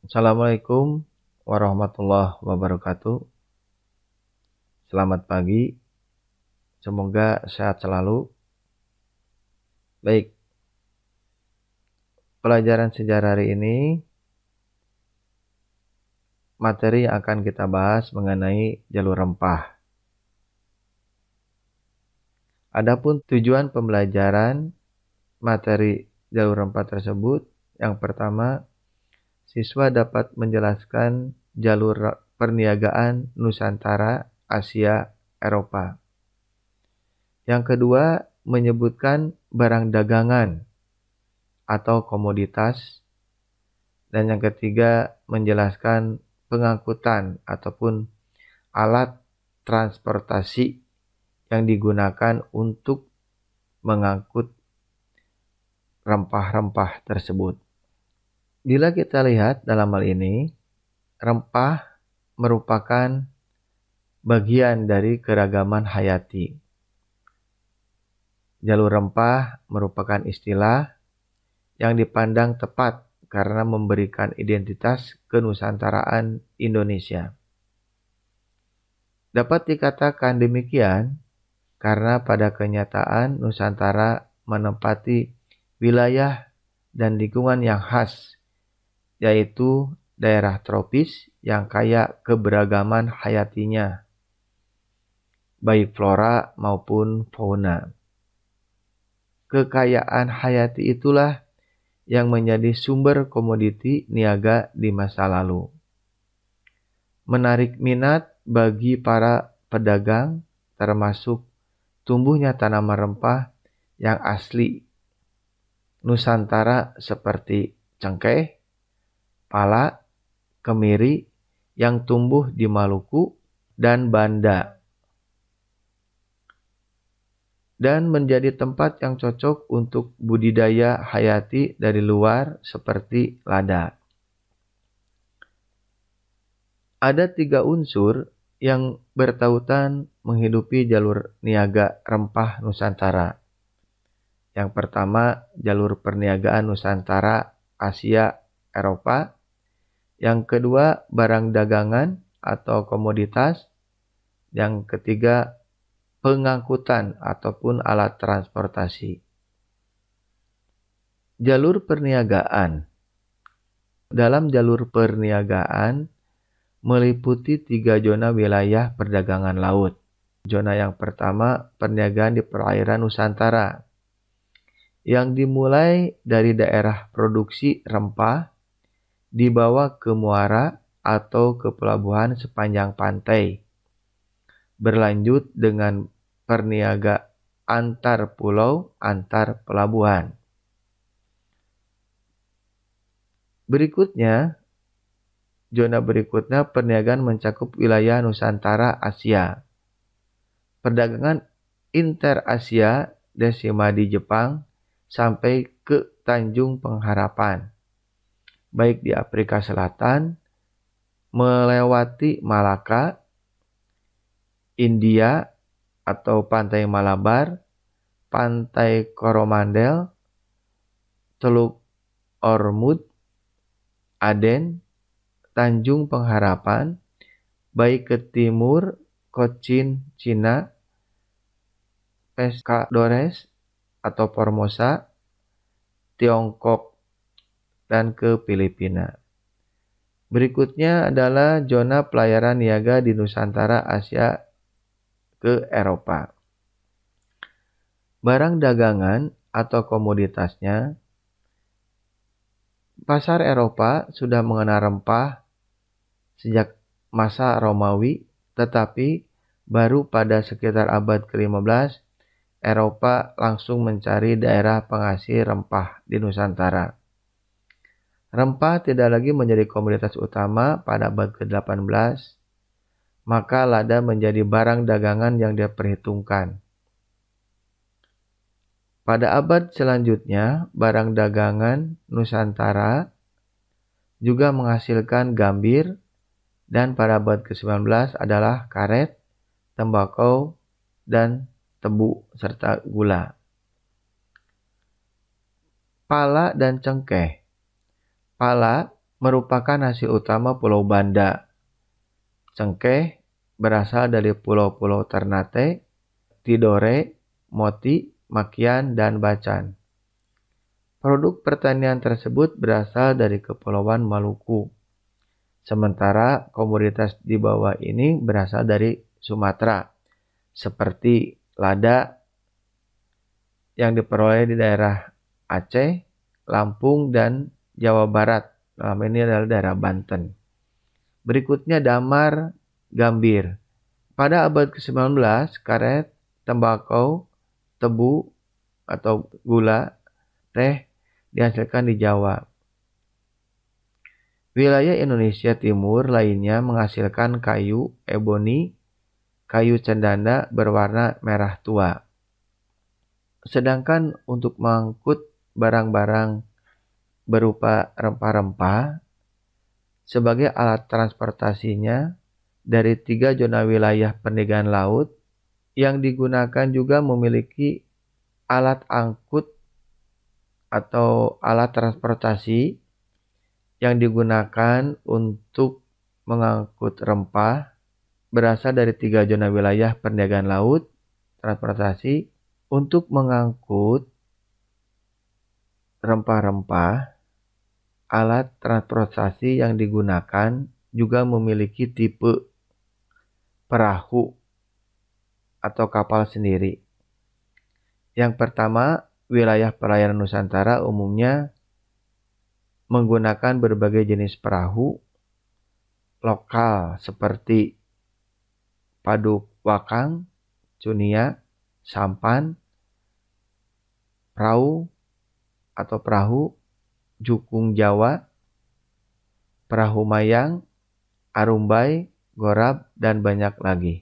Assalamualaikum warahmatullahi wabarakatuh. Selamat pagi, semoga sehat selalu. Baik, pelajaran sejarah hari ini, materi yang akan kita bahas mengenai jalur rempah. Adapun tujuan pembelajaran materi jalur rempah tersebut, yang pertama, siswa dapat menjelaskan jalur perniagaan Nusantara, Asia, Eropa. Yang kedua, menyebutkan barang dagangan atau komoditas. Dan yang ketiga, menjelaskan pengangkutan ataupun alat transportasi yang digunakan untuk mengangkut rempah-rempah tersebut. Bila kita lihat dalam hal ini, rempah merupakan bagian dari keragaman hayati. Jalur rempah merupakan istilah yang dipandang tepat karena memberikan identitas kenusantaraan Indonesia. Dapat dikatakan demikian karena pada kenyataan Nusantara menempati wilayah dan lingkungan yang khas, yaitu daerah tropis yang kaya keberagaman hayatinya, baik flora maupun fauna. Kekayaan hayati itulah yang menjadi sumber komoditi niaga di masa lalu. Menarik minat bagi para pedagang, termasuk tumbuhnya tanaman rempah yang asli Nusantara seperti cengkeh, pala, kemiri yang tumbuh di Maluku dan Banda, dan menjadi tempat yang cocok untuk budidaya hayati dari luar seperti lada. Ada 3 unsur yang bertautan menghidupi jalur niaga rempah Nusantara. Yang pertama, jalur perniagaan Nusantara, Asia, Eropa. Yang kedua, barang dagangan atau komoditas. Yang ketiga, pengangkutan ataupun alat transportasi. Jalur perniagaan. Dalam jalur perniagaan meliputi 3 zona wilayah perdagangan laut. Zona yang pertama, perniagaan di perairan Nusantara, yang dimulai dari daerah produksi rempah, dibawa ke muara atau ke pelabuhan sepanjang pantai, berlanjut dengan perniaga antar pulau, antar pelabuhan. Zona berikutnya perniagaan mencakup wilayah Nusantara Asia. Perdagangan inter-Asia desima di Jepang sampai ke Tanjung Pengharapan, baik di Afrika Selatan, melewati Malaka, India atau Pantai Malabar, Pantai Coromandel, Teluk Ormuz, Aden, Tanjung Pengharapan, baik ke timur, Cochin, Cina, Pescadores atau Formosa, Tiongkok, dan ke Filipina. Berikutnya adalah zona pelayaran niaga di Nusantara Asia ke Eropa. Barang dagangan atau komoditasnya, pasar Eropa sudah mengenal rempah sejak masa Romawi, tetapi baru pada sekitar abad ke-15 Eropa langsung mencari daerah penghasil rempah di Nusantara. Rempah tidak lagi menjadi komoditas utama pada abad ke-18, maka lada menjadi barang dagangan yang diperhitungkan. Pada abad selanjutnya, barang dagangan Nusantara juga menghasilkan gambir, dan pada abad ke-19 adalah karet, tembakau, dan tebu serta gula. Pala dan cengkeh. Pala merupakan hasil utama Pulau Banda. Cengkeh berasal dari pulau-pulau Ternate, Tidore, Moti, Makian, dan Bacan. Produk pertanian tersebut berasal dari Kepulauan Maluku. Sementara komoditas di bawah ini berasal dari Sumatera, seperti lada yang diperoleh di daerah Aceh, Lampung, dan Jawa Barat. Dalam ini adalah daerah Banten. Berikutnya damar gambir. Pada abad ke-19, karet, tembakau, tebu, atau gula, teh dihasilkan di Jawa. Wilayah Indonesia Timur lainnya menghasilkan kayu eboni, kayu cendana berwarna merah tua. Sedangkan untuk mengangkut barang-barang berupa rempah-rempah, sebagai alat transportasinya dari 3 zona wilayah perniagaan laut yang digunakan juga memiliki alat angkut atau alat transportasi yang digunakan untuk mengangkut rempah berasal dari 3 zona wilayah perniagaan laut transportasi. Untuk mengangkut rempah-rempah, alat transportasi yang digunakan juga memiliki tipe perahu atau kapal sendiri. Yang pertama, wilayah perairan Nusantara umumnya menggunakan berbagai jenis perahu lokal seperti Paduk Wakang, Cunia, Sampan, perahu atau perahu Jukung Jawa, perahu Mayang, Arumbai, Gorab, dan banyak lagi.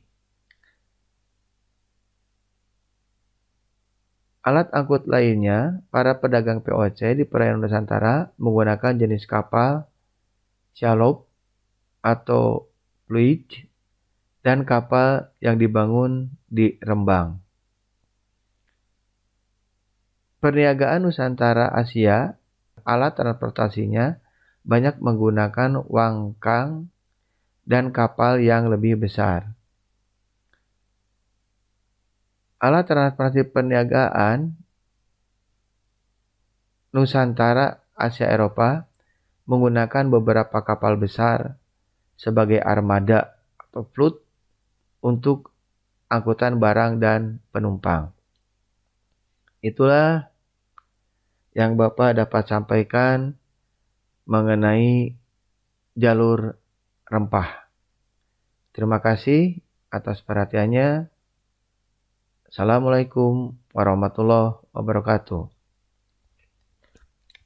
Alat angkut lainnya, para pedagang POC di perairan Nusantara menggunakan jenis kapal Shalop atau Fluid dan kapal yang dibangun di Rembang. Perniagaan Nusantara Asia, alat transportasinya banyak menggunakan wangkang dan kapal yang lebih besar. Alat transportasi perniagaan Nusantara Asia Eropa menggunakan beberapa kapal besar sebagai armada atau fleet untuk angkutan barang dan penumpang. Itulah yang Bapak dapat sampaikan mengenai jalur rempah. Terima kasih atas perhatiannya. Assalamualaikum warahmatullahi wabarakatuh.